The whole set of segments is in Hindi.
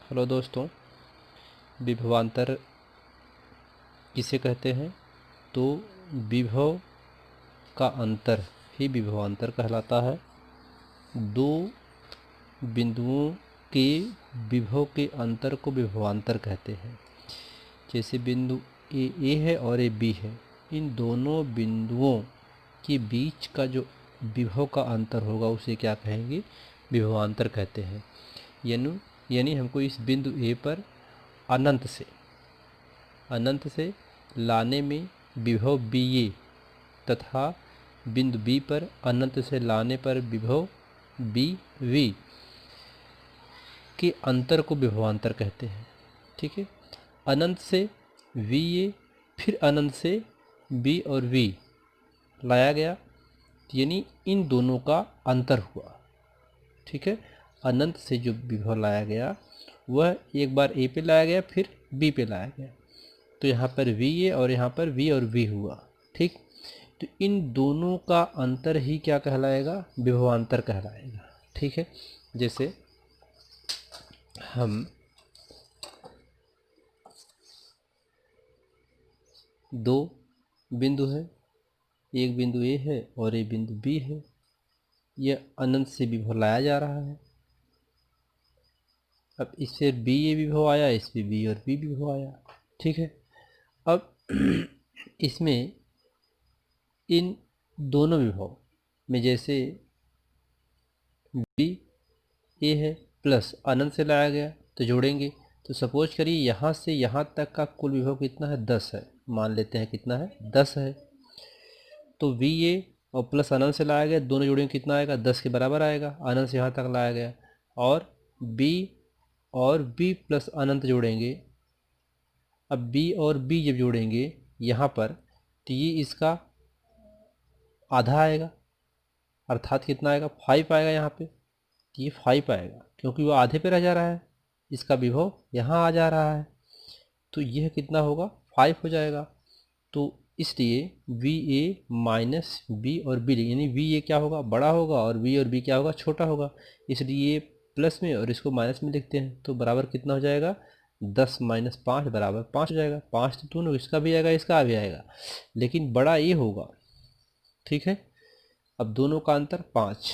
हेलो दोस्तों, विभवांतर किसे कहते हैं? तो विभव का अंतर ही विभवांतर कहलाता है। दो बिंदुओं के विभव के अंतर को विभवांतर कहते हैं। जैसे बिंदु ए है और ए बी है, इन दोनों बिंदुओं के बीच का जो विभव का अंतर होगा उसे क्या कहेंगे? विभवांतर कहते हैं। यानी हमको इस बिंदु ए पर अनंत से लाने में विभव बी ए तथा बिंदु बी पर अनंत से लाने पर विभव बी वी के अंतर को विभवांतर कहते हैं। ठीक है, अनंत से वी ए फिर अनंत से बी और वी लाया गया, यानी इन दोनों का अंतर हुआ। ठीक है, अनंत से जो विभव लाया गया वह एक बार ए पे लाया गया फिर बी पे लाया गया, तो यहाँ पर वी ए और यहाँ पर वी और वी हुआ। ठीक, तो इन दोनों का अंतर ही क्या कहलाएगा? विभवांतर कहलाएगा। ठीक है, जैसे हम दो बिंदु है, एक बिंदु ए है और एक बिंदु बी है, यह अनंत से विभव लाया जा रहा है। अब इससे बी ए विभव आया, इसमें बी और बी विभव आया। ठीक है, अब इसमें इन दोनों विभव में जैसे बी ए है प्लस अनंत से लाया गया तो जोड़ेंगे, तो सपोज करिए यहाँ से यहाँ तक का कुल विभव कितना है? 10 है। मान लेते हैं कितना है? 10 है। तो वी ए और प्लस अनंत से लाया गया, दोनों जोड़ेंगे कितना आएगा? 10 के बराबर आएगा। अनंत से यहाँ तक लाया गया, और बी और बी प्लस अनंत जोड़ेंगे। अब बी और बी जब जोड़ेंगे यहाँ पर, तो ये इसका आधा आएगा, अर्थात कितना आएगा? 5 आएगा यहाँ पे। ये 5 आएगा क्योंकि वो आधे पे रह जा रहा है, इसका विभव यहाँ आ जा रहा है, तो यह कितना होगा? 5 हो जाएगा। तो इसलिए वी ए माइनस बी और बी, यानी वी ए क्या होगा? बड़ा होगा, और वी और बी क्या होगा? छोटा होगा। इसलिए प्लस में और इसको माइनस में लिखते हैं, तो बराबर कितना हो जाएगा? 10 माइनस 5 बराबर 5 हो जाएगा। 5 तो दोनों, इसका भी आएगा इसका भी आएगा, लेकिन बड़ा ए होगा। ठीक है, अब दोनों का अंतर 5,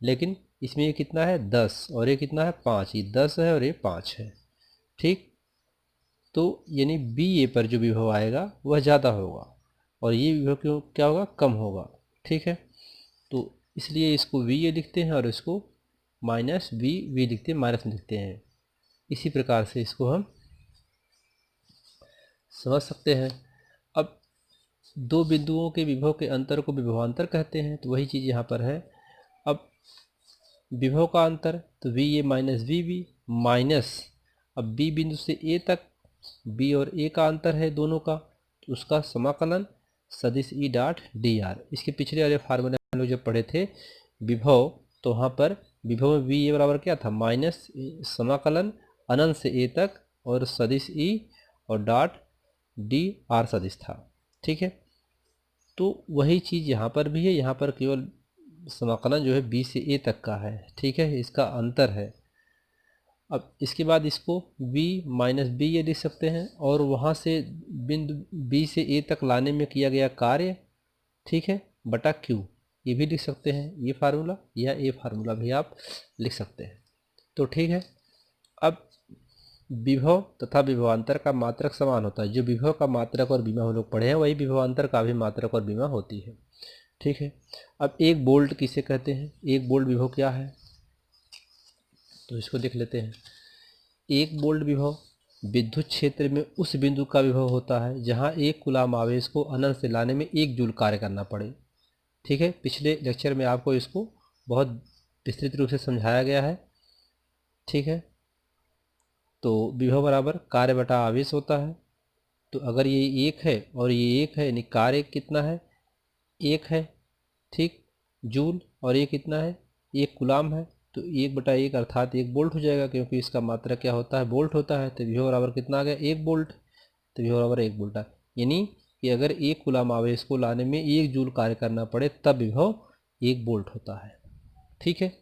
लेकिन इसमें ये कितना है? 10 और ये कितना है? 5। ये 10 है और ये 5 है। ठीक, तो यानी बी ए पर जो विभव आएगा वह ज़्यादा होगा और ये विभव क्यों क्या होगा? कम होगा। ठीक है, तो इसलिए इसको वी ए लिखते हैं और इसको माइनस वी लिखते हैं, माइनस में लिखते हैं। इसी प्रकार से इसको हम समझ सकते हैं। अब दो बिंदुओं के विभव के अंतर को विभवांतर कहते हैं, तो वही चीज़ यहाँ पर है। अब विभव का अंतर तो V A minus V B minus, अब बी बिंदु से ए तक बी और ए का अंतर है दोनों का, तो उसका समाकलन सदिश ई डॉट डी आर। इसके पिछले वाले फार्मूले हम लोग जब पढ़े थे विभव, तो वहाँ पर विभव में वी ए बराबर क्या था? माइनस समाकलन अनंत से ए तक और सदिश ई और डॉट डी आर सदिश था। ठीक है, तो वही चीज़ यहाँ पर भी है। यहाँ पर केवल समाकलन जो है बी से ए तक का है। ठीक है, इसका अंतर है। अब इसके बाद इसको b माइनस बी ये लिख सकते हैं, और वहाँ से बिंदु b से a तक लाने में किया गया कार्य, ठीक है, बटा q, ये भी लिख सकते हैं। ये फार्मूला या ये फार्मूला भी आप लिख सकते हैं। तो ठीक है, अब विभव तथा विभवांतर का मात्रक समान होता है। जो विभव का मात्रक और बीमा हम लोग पढ़े हैं, वही विभवांतर का भी मात्रक और बीमा होती है। ठीक है, अब एक बोल्ट किसे कहते हैं? एक बोल्ट विभव क्या है? तो इसको देख लेते हैं। एक बोल्ट विभव विद्युत क्षेत्र में उस बिंदु का विभव होता है जहां एक कूलाम आवेश को अनंत से लाने में 1 जूल कार्य करना पड़े। ठीक है, पिछले लेक्चर में आपको इसको बहुत विस्तृत रूप से समझाया गया है। ठीक है, तो विभव बराबर कार्य बटा आवेश होता है। तो अगर ये 1 है और ये 1 है, यानी कार्य कितना है? 1 है। ठीक, जूल, और ये कितना है? 1 कूलाम है, तो 1/1 अर्थात 1 वोल्ट हो जाएगा, क्योंकि इसका मात्रा क्या होता है? वोल्ट होता है। तो विभव बराबर कितना आ गया? 1 वोल्ट। तो विभव बराबर 1 वोल्ट है, यानी कि अगर 1 कूलाम आवेश को लाने में 1 जूल कार्य करना पड़े तब विभव 1 वोल्ट होता है। ठीक है,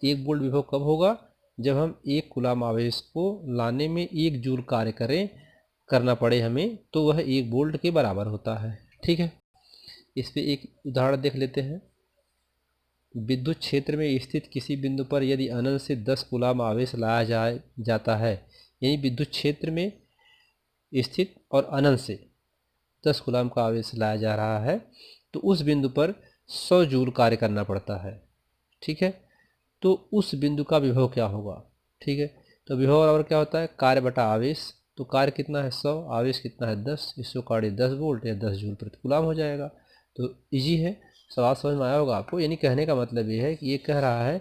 1 वोल्ट विभव कब होगा? जब हम एक कूलाम आवेश को लाने में 1 जूल कार्य करना पड़े हमें, तो वह 1 वोल्ट के बराबर होता है। ठीक है, इस पे एक उदाहरण देख लेते हैं। विद्युत क्षेत्र में स्थित किसी बिंदु पर यदि अनंत से 10 कूलाम आवेश लाया जाता है, यानी विद्युत क्षेत्र में स्थित और अनंत से 10 कूलाम का आवेश लाया जा रहा है, तो उस बिंदु पर 100 जूल कार्य करना पड़ता है। ठीक है, तो उस बिंदु का विभव क्या होगा? ठीक है, तो विभव बराबर क्या होता है? कार्य बटा आवेश। तो कार्य कितना है? 100, आवेश कितना है? 10, इसको काटिए 10 वोल्ट या 10 जूल प्रति कूलाम हो जाएगा। तो इजी है, सवाल समझ में आया होगा आपको। यानी कहने का मतलब ये है कि ये कह रहा है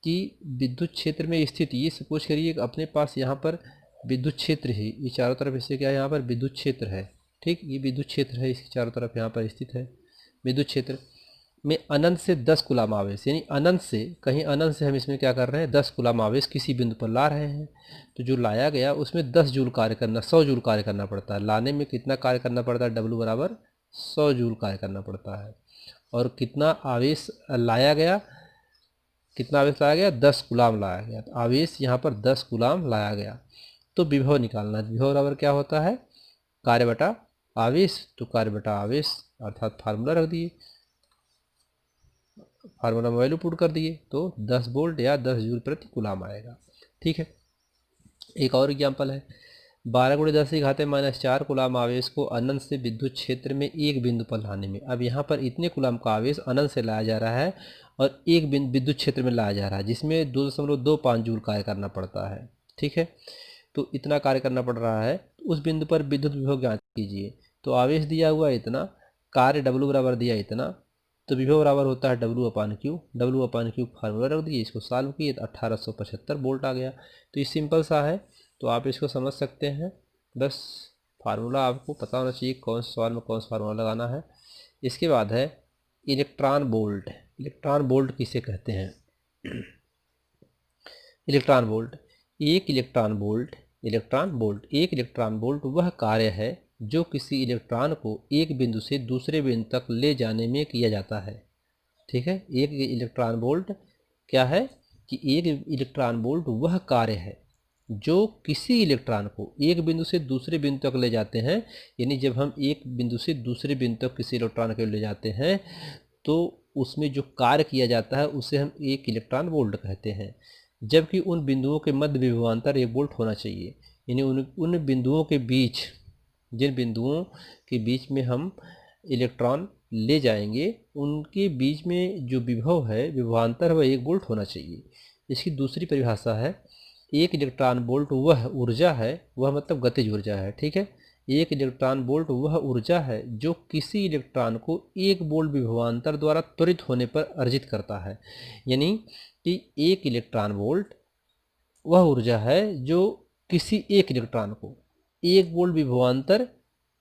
कि विद्युत क्षेत्र में स्थित, ये सपोज करिए अपने पास यहाँ पर विद्युत क्षेत्र है, ये चारों तरफ इससे क्या है, यहाँ पर विद्युत क्षेत्र है। ठीक, ये विद्युत क्षेत्र है, इसके चारों तरफ यहाँ पर स्थित है विद्युत क्षेत्र में अनंत से 10 कूलाम आवेश, यानी अनंत से, कहीं अनंत से हम इसमें क्या कर रहे हैं, 10 कूलाम आवेश किसी बिंदु पर ला रहे हैं। तो जो लाया गया उसमें 10 जूल कार्य करना, 100 जूल कार्य करना पड़ता है। लाने में कितना कार्य करना पड़ता है? W बराबर 100 जूल कार्य करना पड़ता है। और कितना आवेश लाया गया? कितना आवेश लाया गया? 10 कूलाम लाया गया। तो आवेश यहाँ पर 10 कूलाम लाया गया। तो विभव निकालना है। विभव बराबर क्या होता है? कार्य बटा आवेश। तो कार्य बटा आवेश अर्थात फार्मूला रख दिए, फार्मूला में वैल्यू पुट कर दिए, तो 10 वोल्ट या 10 जूल प्रति कूलाम आएगा। ठीक है, एक और एग्जाम्पल है। 12 × 10⁻⁴ कूलाम आवेश को अनंत से विद्युत क्षेत्र में एक बिंदु पर लाने में, अब यहाँ पर इतने कूलाम का आवेश अनंत से लाया जा रहा है और एक बिंदु विद्युत क्षेत्र में लाया जा रहा है, जिसमें 2.25 जूल कार्य करना पड़ता है। ठीक है, तो इतना कार्य करना पड़ रहा है। उस बिंदु पर विद्युत विभव ज्ञात कीजिए। तो आवेश दिया हुआ इतना, कार्य W बराबर दिया इतना, तो विभव बराबर होता है W/Q। W/Q फार्मूला रख दिए, इसको सॉल्व किए तो 1875 वोल्ट आ गया। तो ये सिंपल सा है, तो आप इसको समझ सकते हैं। बस फार्मूला आपको पता होना चाहिए, कौन से सवाल में कौन सा फार्मूला लगाना है। इसके बाद है इलेक्ट्रॉन वोल्ट। इलेक्ट्रॉन वोल्ट किसे कहते हैं? इलेक्ट्रॉन वोल्ट, एक इलेक्ट्रॉन वोल्ट, एक इलेक्ट्रॉन वोल्ट वह कार्य है जो किसी इलेक्ट्रॉन को एक बिंदु से दूसरे बिंदु तक ले जाने में किया जाता है। ठीक है, एक इलेक्ट्रॉन वोल्ट क्या है कि एक इलेक्ट्रॉन वोल्ट वह कार्य है जो किसी इलेक्ट्रॉन को एक बिंदु से दूसरे बिंदु तक ले जाते हैं। यानी जब हम एक बिंदु से दूसरे बिंदु तक किसी इलेक्ट्रॉन को ले जाते हैं, तो उसमें जो कार्य किया जाता है उसे हम एक इलेक्ट्रॉन वोल्ट कहते हैं। जबकि उन बिंदुओं के मध्य विभवांतर 1 वोल्ट होना चाहिए। यानी उन बिंदुओं के बीच, जिन बिंदुओं के बीच में हम इलेक्ट्रॉन ले जाएंगे, उनके बीच में जो विभव है, विभवांतर, वह 1 वोल्ट होना चाहिए। इसकी दूसरी परिभाषा है, एक इलेक्ट्रॉन वोल्ट वह ऊर्जा है, वह मतलब गतिज ऊर्जा है। ठीक है, एक इलेक्ट्रॉन वोल्ट वह ऊर्जा है जो किसी इलेक्ट्रॉन को 1 वोल्ट विभवांतर द्वारा त्वरित होने पर अर्जित करता है। यानी कि एक इलेक्ट्रॉन वोल्ट वह ऊर्जा है जो किसी एक इलेक्ट्रॉन को 1 वोल्ट विभवांतर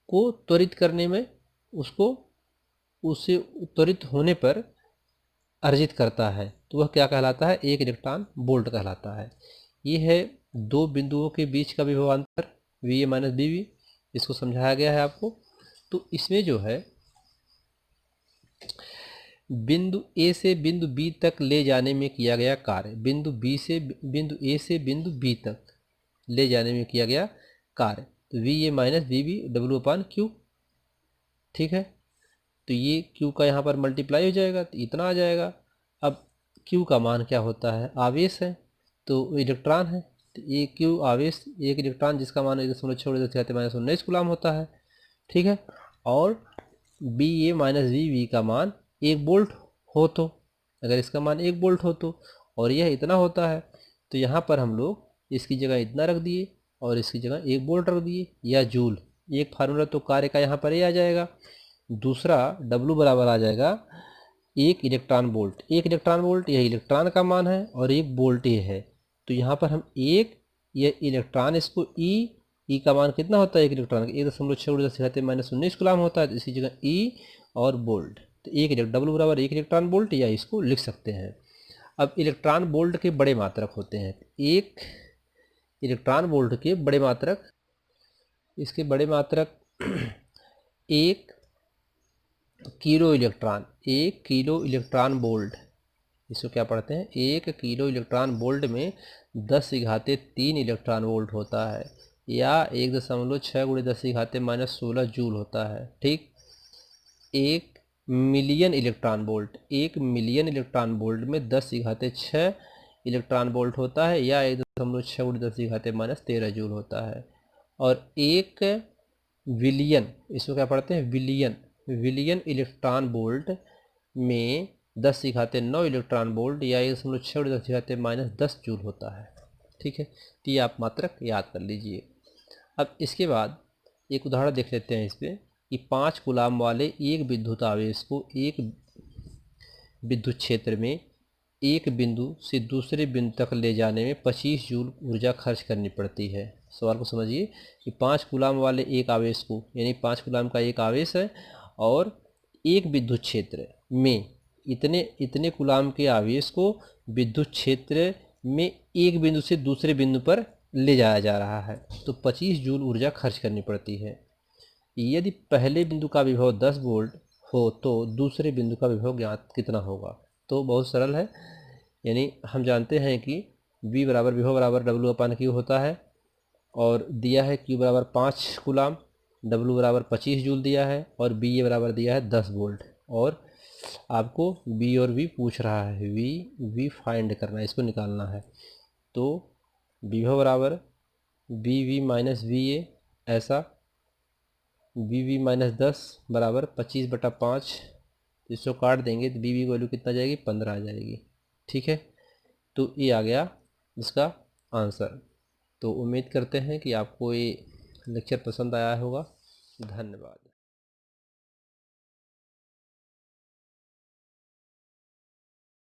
को त्वरित करने में, उसे त्वरित होने पर अर्जित करता है। तो वह क्या कहलाता है? एक इलेक्ट्रॉन वोल्ट कहलाता है। ये है दो बिंदुओं के बीच का विभवांतर VA - BB, इसको समझाया गया है आपको। तो इसमें जो है बिंदु A से बिंदु B तक ले जाने में किया गया कार्य, बिंदु A से बिंदु B तक ले जाने में किया गया कार्य, तो VA - BB W/Q। ठीक है, तो ये Q का यहाँ पर मल्टीप्लाई हो जाएगा, तो इतना आ जाएगा। अब Q का मान क्या होता है? आवेश है, तो इलेक्ट्रॉन है, तो ये Q आवेश, एक इलेक्ट्रॉन जिसका मान 1.6 × 10⁻19 कूलाम होता है। ठीक है, और BA - BB का मान 1 वोल्ट हो, तो अगर इसका मान 1 वोल्ट हो तो, और यह इतना होता है, तो यहाँ पर हम लोग इसकी जगह इतना रख दिए और इसकी जगह 1 वोल्ट रख दिए या जूल। एक फार्मूला तो कार्य का यहाँ पर ही आ जाएगा, दूसरा W बराबर आ जाएगा एक इलेक्ट्रॉन वोल्ट। एक इलेक्ट्रॉन वोल्ट यह इलेक्ट्रॉन का मान है और 1 वोल्ट ये है, तो यहाँ पर हम ये इलेक्ट्रॉन, इसको ई का मान कितना होता है? एक इलेक्ट्रॉन का 1.6 × 10⁻19 कूलाम होता है, तो इसी जगह ई और वोल्ट, तो W बराबर 1 इलेक्ट्रॉन वोल्ट, या इसको लिख सकते हैं। अब इलेक्ट्रॉन वोल्ट के बड़े मात्रक होते हैं, एक इलेक्ट्रॉन वोल्ट के बड़े मात्रक, इसके बड़े मात्रक 1 किलो इलेक्ट्रॉन वोल्ट, इसको क्या पढ़ते हैं, 1 किलो इलेक्ट्रॉन वोल्ट में 10⁻³ इलेक्ट्रॉन वोल्ट होता है, या 1.6 × 10⁻⁻16 जूल होता है। ठीक, 1 million electron volt, 1 million electron volt में 10⁻6 इलेक्ट्रॉन वोल्ट होता है, या 1.6 × 10⁻13 जूल होता है। और 1 विलियन, इसको क्या पढ़ते हैं, विलियन, विलियन इलेक्ट्रॉन वोल्ट में 10⁻9 इलेक्ट्रॉन वोल्ट या 1.6 × 10⁻10 जूल होता है। ठीक है, तो ये आप मात्रक याद कर लीजिए। अब इसके बाद एक उदाहरण देख लेते हैं इस पर कि 5 कूलाम वाले एक विद्युत आवेश को एक विद्युत क्षेत्र में एक बिंदु से दूसरे बिंदु तक ले जाने में 25 जूल ऊर्जा खर्च करनी पड़ती है। सवाल को समझिए कि 5 कूलाम वाले एक आवेश को, यानी 5 कूलाम का एक आवेश है और एक विद्युत क्षेत्र में इतने कूलाम के आवेश को विद्युत क्षेत्र में एक बिंदु से दूसरे बिंदु पर ले जाया जा रहा है, तो 25 जूल ऊर्जा खर्च करनी पड़ती है। यदि पहले बिंदु का विभव 10 वोल्ट हो तो दूसरे बिंदु का विभव ज्ञात कितना होगा। तो बहुत सरल है, यानी हम जानते हैं कि V बराबर विभव बराबर W/Q होता है, और दिया है Q बराबर 5 कूलाम, W बराबर 25 जूल दिया है, और BA बराबर दिया है 10 वोल्ट, और आपको B और V पूछ रहा है, V फाइंड करना है, इसको निकालना है। तो विभव बराबर VV - VA, ऐसा VV - 10 बराबर 25/5, इसको काट देंगे तो VV की वैल्यू कितना आ जाएगी, 15 आ जाएगी। ठीक है, तो ये आ गया इसका आंसर। तो उम्मीद करते हैं कि आपको ये लेक्चर पसंद आया होगा। धन्यवाद।